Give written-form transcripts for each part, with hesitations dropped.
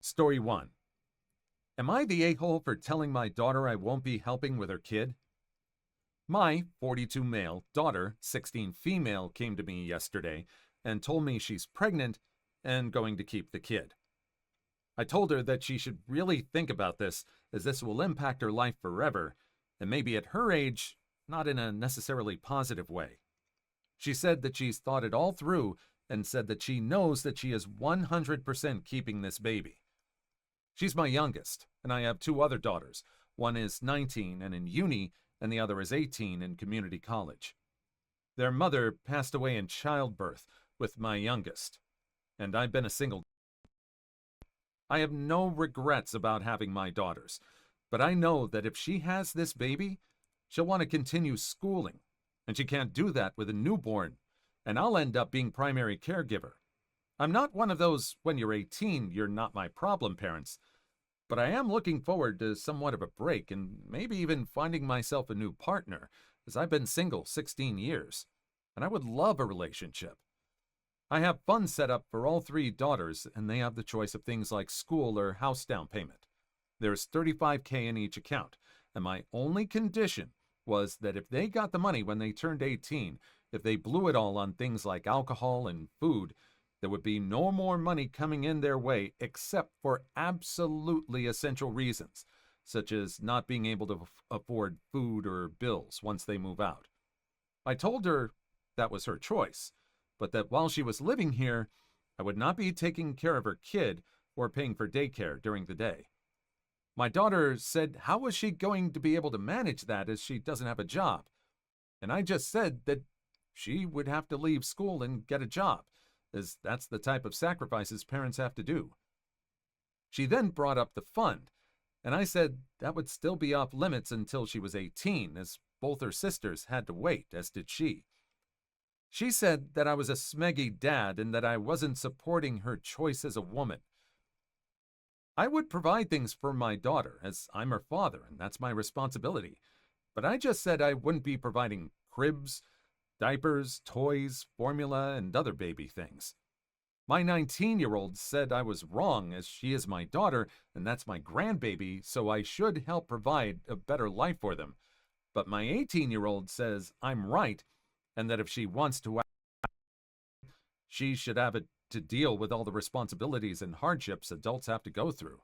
Story 1. Am I the a-hole for telling my daughter I won't be helping with her kid? My 42 male daughter, 16 female, came to me yesterday and told me she's pregnant and going to keep the kid. I told her that she should really think about this, as this will impact her life forever, and maybe at her age, not in a necessarily positive way. She said that she's thought it all through and said that she knows that she is 100% keeping this baby. She's my youngest, and I have two other daughters. One is 19 and in uni, and the other is 18 in community college. Their mother passed away in childbirth with my youngest, and I've been a single. I have no regrets about having my daughters, but I know that if she has this baby, she'll want to continue schooling, and she can't do that with a newborn, and I'll end up being primary caregiver. I'm not one of those, when you're 18, you're not my problem parents, but I am looking forward to somewhat of a break and maybe even finding myself a new partner, as I've been single 16 years, and I would love a relationship. I have funds set up for all three daughters, and they have the choice of things like school or house down payment. There's $35,000 in each account, and my only condition was that if they got the money when they turned 18, if they blew it all on things like alcohol and food, there would be no more money coming in their way except for absolutely essential reasons, such as not being able to afford food or bills once they move out. I told her that was her choice, but that while she was living here, I would not be taking care of her kid or paying for daycare during the day. My daughter said how was she going to be able to manage that as she doesn't have a job? And I just said that she would have to leave school and get a job, as that's the type of sacrifices parents have to do. She then brought up the fund, and I said that would still be off limits until she was 18, as both her sisters had to wait, as did she. She said that I was a smeggy dad and that I wasn't supporting her choice as a woman. I would provide things for my daughter, as I'm her father, and that's my responsibility, but I just said I wouldn't be providing cribs, diapers, toys, formula, and other baby things. My 19-year-old said I was wrong, as she is my daughter and that's my grandbaby, so I should help provide a better life for them. But my 18-year-old says I'm right, and that if she wants to, she should have it to deal with all the responsibilities and hardships adults have to go through.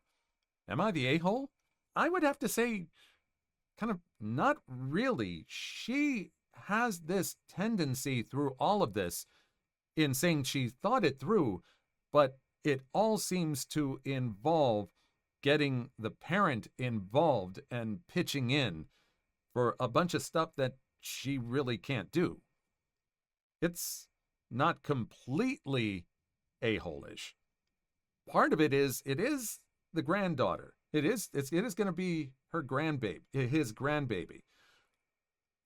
Am I the a-hole? I would have to say, kind of not really. She has this tendency through all of this in saying she thought it through, but it all seems to involve getting the parent involved and pitching in for a bunch of stuff that she really can't do. It's not completely a-hole-ish. Part of it is the granddaughter. It is going to be her grandbaby, his grandbaby.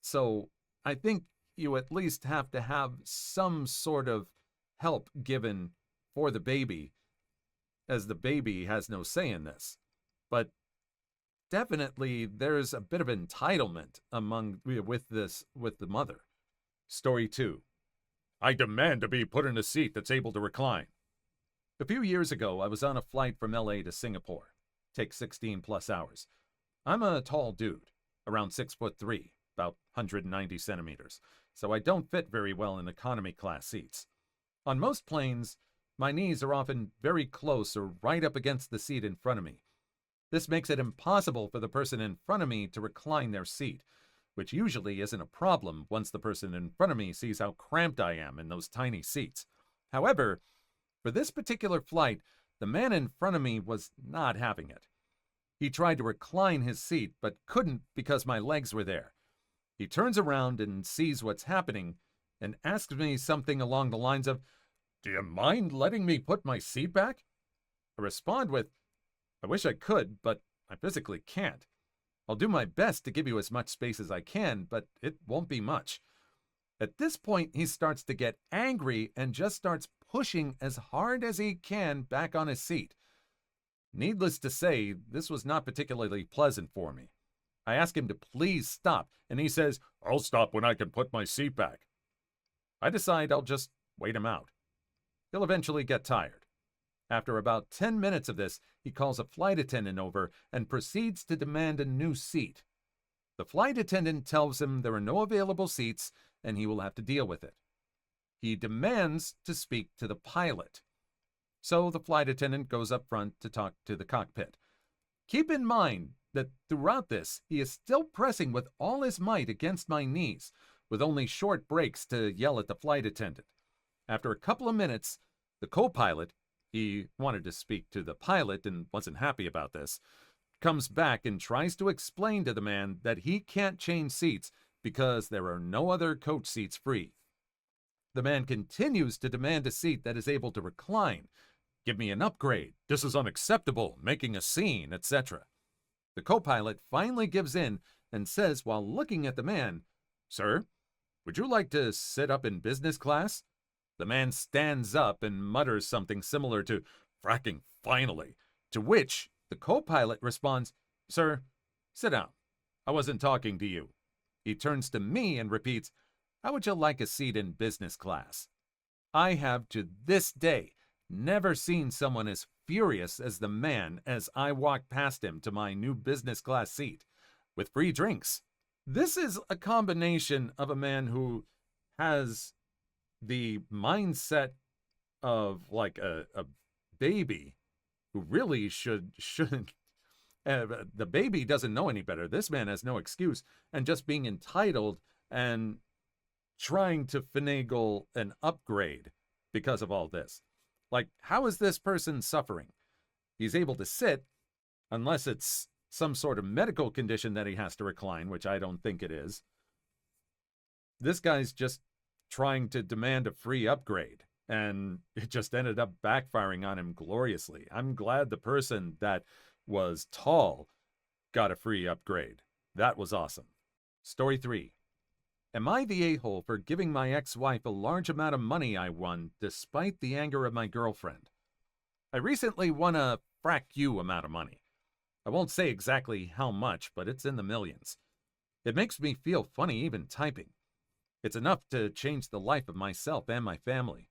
So I think you at least have to have some sort of help given for the baby, as the baby has no say in this. But definitely there's a bit of entitlement with the mother. Story 2. I demand to be put in a seat that's able to recline. A few years ago, I was on a flight from LA to Singapore. Takes 16 plus hours. I'm a tall dude, around 6'3", about 190 centimeters, so I don't fit very well in economy class seats. On most planes, my knees are often very close or right up against the seat in front of me. This makes it impossible for the person in front of me to recline their seat, which usually isn't a problem once the person in front of me sees how cramped I am in those tiny seats. However, for this particular flight, the man in front of me was not having it. He tried to recline his seat, but couldn't because my legs were there. He turns around and sees what's happening and asks me something along the lines of, "Do you mind letting me put my seat back?" I respond with, "I wish I could, but I physically can't. I'll do my best to give you as much space as I can, but it won't be much." At this point, he starts to get angry and just starts pushing as hard as he can back on his seat. Needless to say, this was not particularly pleasant for me. I ask him to please stop, and he says, "I'll stop when I can put my seat back." I decide I'll just wait him out. He'll eventually get tired. After about 10 minutes of this, he calls a flight attendant over and proceeds to demand a new seat. The flight attendant tells him there are no available seats and he will have to deal with it. He demands to speak to the pilot. So the flight attendant goes up front to talk to the cockpit. Keep in mind that throughout this, he is still pressing with all his might against my knees, with only short breaks to yell at the flight attendant. After a couple of minutes, the co-pilot, he wanted to speak to the pilot and wasn't happy about this, comes back and tries to explain to the man that he can't change seats because there are no other coach seats free. The man continues to demand a seat that is able to recline. Give me an upgrade. This is unacceptable, making a scene, etc. The co-pilot finally gives in and says while looking at the man, "Sir, would you like to sit up in business class?" The man stands up and mutters something similar to "fracking finally," to which the co-pilot responds, "Sir, sit down. I wasn't talking to you." He turns to me and repeats, "How would you like a seat in business class?" I have to this day never seen someone as furious as the man as I walked past him to my new business class seat, with free drinks. This is a combination of a man who has the mindset of like a baby who really shouldn't. The baby doesn't know any better. This man has no excuse, and just being entitled and trying to finagle an upgrade because of all this. Like, how is this person suffering? He's able to sit, unless it's some sort of medical condition that he has to recline, which I don't think it is. This guy's just trying to demand a free upgrade, and it just ended up backfiring on him gloriously. I'm glad the person that was tall got a free upgrade. That was awesome. Story 3. Am I the a-hole for giving my ex-wife a large amount of money I won despite the anger of my girlfriend? I recently won a frack you amount of money. I won't say exactly how much, but it's in the millions. It makes me feel funny even typing. It's enough to change the life of myself and my family.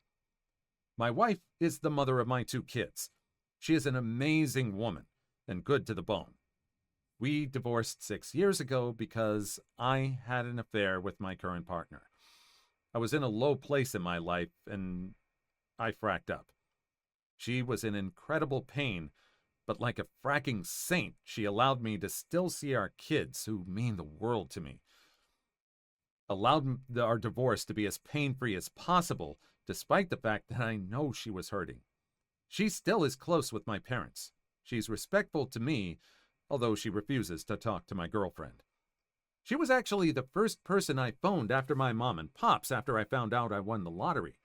My wife is the mother of my 2 kids. She is an amazing woman and good to the bone. We divorced 6 years ago because I had an affair with my current partner. I was in a low place in my life and I fracked up. She was in incredible pain, but like a fracking saint, she allowed me to still see our kids, who mean the world to me. Allowed our divorce to be as pain-free as possible, despite the fact that I know she was hurting. She still is close with my parents. She's respectful to me, although she refuses to talk to my girlfriend. She was actually the first person I phoned after my mom and pops after I found out I won the lottery.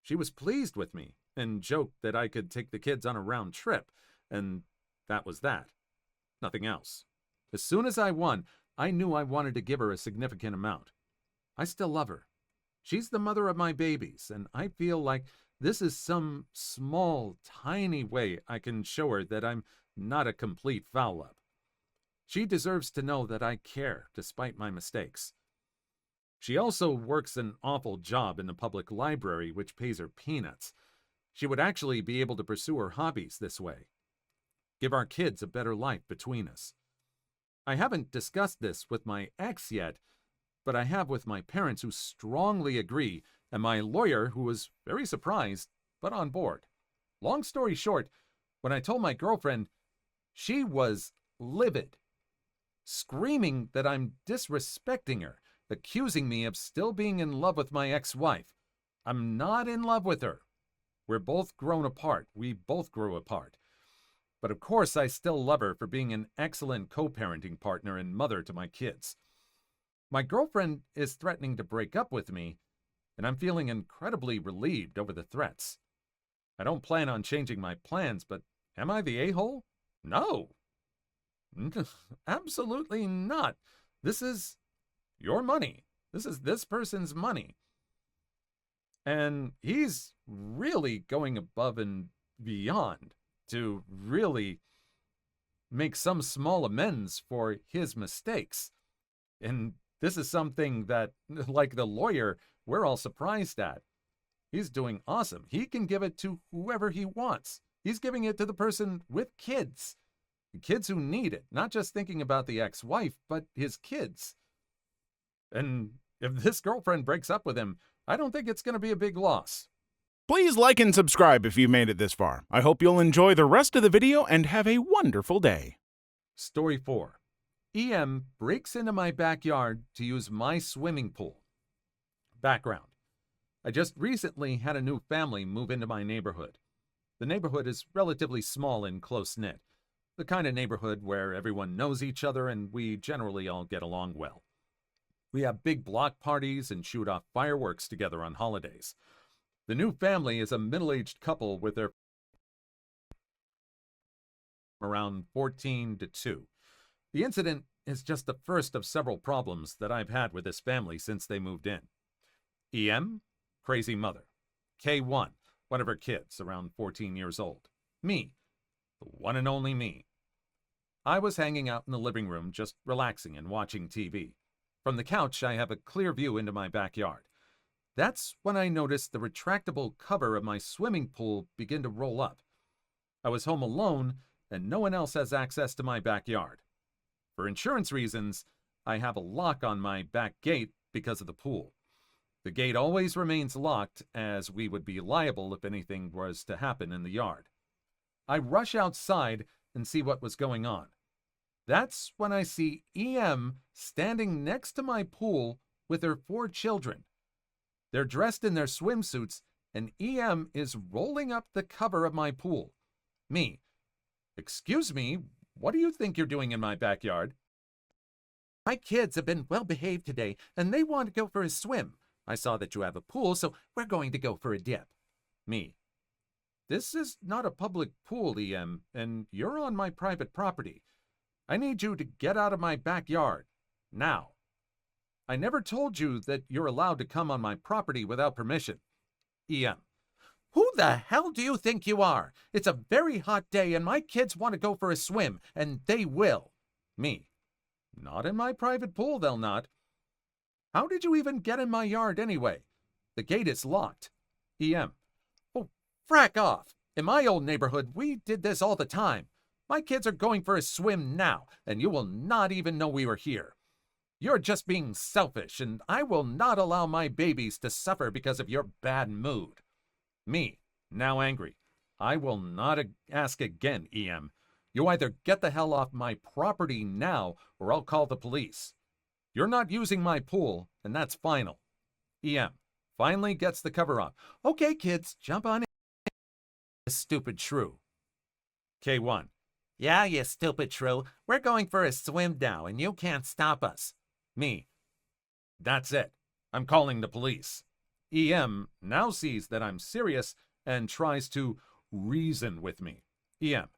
She was pleased with me and joked that I could take the kids on a round trip, and that was that. Nothing else. As soon as I won, I knew I wanted to give her a significant amount. I still love her. She's the mother of my babies, and I feel like this is some small, tiny way I can show her that I'm not a complete foul-up. She deserves to know that I care, despite my mistakes. She also works an awful job in the public library, which pays her peanuts. She would actually be able to pursue her hobbies this way. Give our kids a better life between us. I haven't discussed this with my ex yet, but I have with my parents, who strongly agree, and my lawyer, who was very surprised, but on board. Long story short, when I told my girlfriend, she was livid, screaming that I'm disrespecting her, accusing me of still being in love with my ex-wife. I'm not in love with her. We're both grown apart. We both grew apart. But of course, I still love her for being an excellent co-parenting partner and mother to my kids. My girlfriend is threatening to break up with me, and I'm feeling incredibly relieved over the threats. I don't plan on changing my plans, but am I the a-hole? No. Absolutely not. This is your money. This is this person's money. And he's really going above and beyond to really make some small amends for his mistakes. And this is something that, like the lawyer, we're all surprised at. He's doing awesome. He can give it to whoever he wants. He's giving it to the person with kids. The kids who need it, not just thinking about the ex-wife, but his kids. And if this girlfriend breaks up with him, I don't think it's going to be a big loss. Please like and subscribe if you made it this far. I hope you'll enjoy the rest of the video and have a wonderful day. Story 4. EM breaks into my backyard to use my swimming pool. Background. I just recently had a new family move into my neighborhood. The neighborhood is relatively small and close-knit, the kind of neighborhood where everyone knows each other and we generally all get along well. We have big block parties and shoot off fireworks together on holidays. The new family is a middle-aged couple with their around 14 to 2. The incident is just the first of several problems that I've had with this family since they moved in. EM, crazy mother. K1, one of her kids, around 14 years old. Me, the one and only me. I was hanging out in the living room just relaxing and watching TV. From the couch, I have a clear view into my backyard. That's when I noticed the retractable cover of my swimming pool begin to roll up. I was home alone, and no one else has access to my backyard. For insurance reasons, I have a lock on my back gate because of the pool. The gate always remains locked, as we would be liable if anything was to happen in the yard. I rush outside and see what was going on. That's when I see EM standing next to my pool with her 4 children. They're dressed in their swimsuits, and EM is rolling up the cover of my pool. Me. Excuse me, what do you think you're doing in my backyard? My kids have been well behaved today, and they want to go for a swim. I saw that you have a pool, so we're going to go for a dip. Me. This is not a public pool, EM, and you're on my private property. I need you to get out of my backyard. Now. I never told you that you're allowed to come on my property without permission. EM. Who the hell do you think you are? It's a very hot day and my kids want to go for a swim, and they will. Me. Not in my private pool, they'll not. How did you even get in my yard anyway? The gate is locked. EM. Oh, frack off. In my old neighborhood, we did this all the time. My kids are going for a swim now, and you will not even know we were here. You're just being selfish, and I will not allow my babies to suffer because of your bad mood. Me, now angry. I will not ask again, EM. You either get the hell off my property now, or I'll call the police. You're not using my pool, and that's final. EM finally gets the cover off. Okay, kids, jump on in. Stupid shrew. K1. Yeah, you stupid shrew. We're going for a swim now, and you can't stop us. Me. That's it. I'm calling the police. EM now sees that I'm serious and tries to reason with me. EM.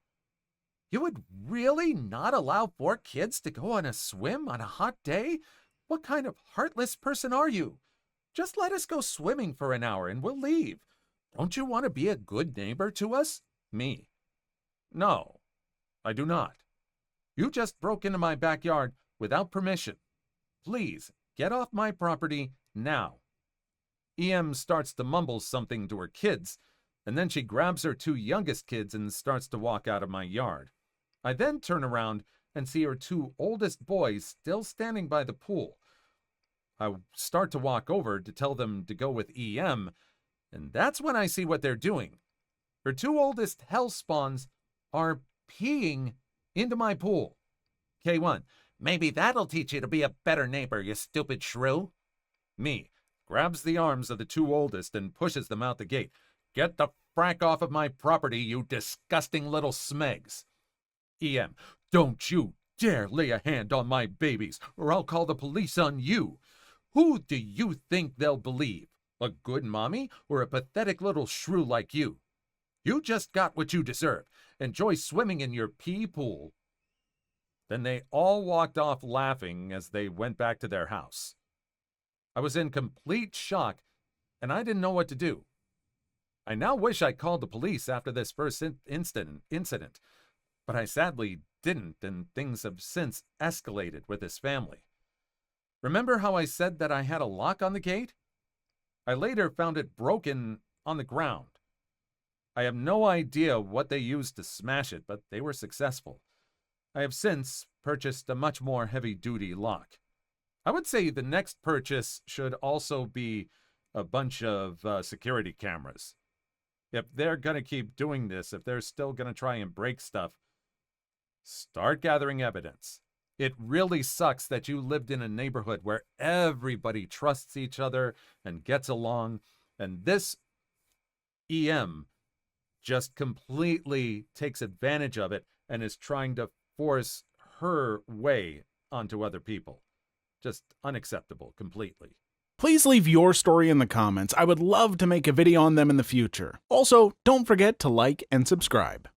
You would really not allow 4 kids to go on a swim on a hot day? What kind of heartless person are you? Just let us go swimming for an hour and we'll leave. Don't you want to be a good neighbor to us? Me. No, I do not. You just broke into my backyard without permission. Please, get off my property now. EM starts to mumble something to her kids, and then she grabs her 2 youngest kids and starts to walk out of my yard. I then turn around and see her 2 oldest boys still standing by the pool. I start to walk over to tell them to go with EM, and that's when I see what they're doing. Her 2 oldest hell spawns are peeing into my pool. K1. Maybe that'll teach you to be a better neighbor, you stupid shrew. Me. Grabs the arms of the 2 oldest and pushes them out the gate. Get the frack off of my property, you disgusting little smegs. EM. Don't you dare lay a hand on my babies, or I'll call the police on you. Who do you think they'll believe? A good mommy or a pathetic little shrew like you? You just got what you deserve. Enjoy swimming in your pee pool. Then they all walked off laughing as they went back to their house. I was in complete shock, and I didn't know what to do. I now wish I called the police after this first incident, but I sadly didn't, and things have since escalated with this family. Remember how I said that I had a lock on the gate? I later found it broken on the ground. I have no idea what they used to smash it, but they were successful. I have since purchased a much more heavy-duty lock. I would say the next purchase should also be a bunch of security cameras. If they're going to keep doing this, if they're still going to try and break stuff, start gathering evidence. It really sucks that you lived in a neighborhood where everybody trusts each other and gets along, and this EM just completely takes advantage of it and is trying to force her way onto other people. Just unacceptable completely. Please leave your story in the comments. I would love to make a video on them in the future. Also, don't forget to like and subscribe.